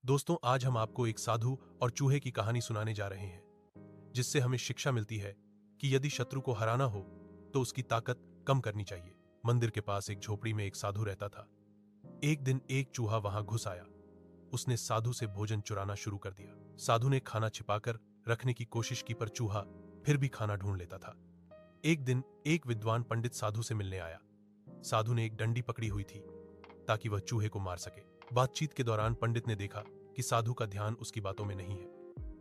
दोस्तों, आज हम आपको एक साधु और चूहे की कहानी सुनाने जा रहे हैं, जिससे हमें शिक्षा मिलती है कि यदि शत्रु को हराना हो तो उसकी ताकत कम करनी चाहिए। मंदिर के पास एक झोपड़ी में एक साधु रहता था। एक दिन एक चूहा वहां घुस आया। उसने साधु से भोजन चुराना शुरू कर दिया। साधु ने खाना छिपाकर रखने की कोशिश की, पर चूहा फिर भी खाना ढूंढ लेता था। एक दिन एक विद्वान पंडित साधु से मिलने आया। साधु ने एक डंडी पकड़ी हुई थी ताकि वह चूहे को मार सके। बातचीत के दौरान पंडित ने देखा कि साधु का ध्यान उसकी बातों में नहीं है।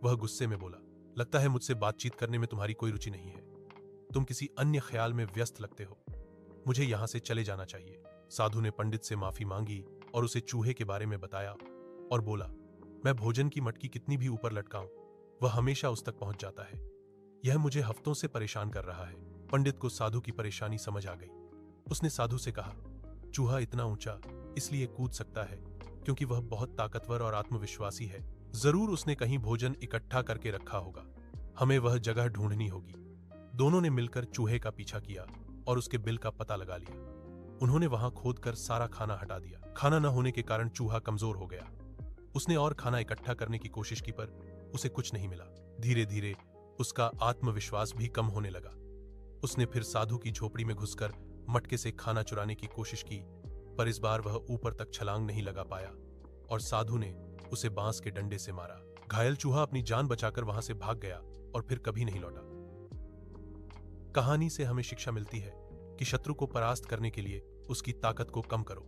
वह गुस्से में बोला, लगता है मुझसे बातचीत करने में तुम्हारी कोई रुचि नहीं है। तुम किसी अन्य ख्याल में व्यस्त लगते हो। मुझे यहां से चले जाना चाहिए। साधु ने पंडित से माफी मांगी और उसे चूहे के बारे में बताया और बोला, मैं भोजन की मटकी कितनी भी ऊपर लटकाऊं, वह हमेशा उस तक पहुंच जाता है। यह मुझे हफ्तों से परेशान कर रहा है। पंडित को साधु की परेशानी समझ आ गई। उसने साधु से कहा, चूहा इतना ऊंचा इसलिए कूद सकता है क्योंकि वह बहुत ताकतवर और आत्मविश्वासी है। जरूर उसने कहीं भोजन इकट्ठा करके रखा होगा। हमें वह जगह ढूंढनी होगी। दोनों ने मिलकर चूहे का पीछा किया और उसके बिल का पता लगा लिया। उन्होंने वहां खोदकर सारा खाना हटा दिया। खाना न होने के कारण चूहा कमजोर हो गया। उसने और खाना इकट्ठा करने की कोशिश की, पर उसे कुछ नहीं मिला। धीरे धीरे उसका आत्मविश्वास भी कम होने लगा। उसने फिर साधु की झोपड़ी में घुसकर मटके से खाना चुराने की कोशिश की, पर इस बार वह ऊपर तक छलांग नहीं लगा पाया और साधु ने उसे बांस के डंडे से मारा। घायल चूहा अपनी जान बचाकर वहां से भाग गया और फिर कभी नहीं लौटा। कहानी से हमें शिक्षा मिलती है कि शत्रु को परास्त करने के लिए उसकी ताकत को कम करो।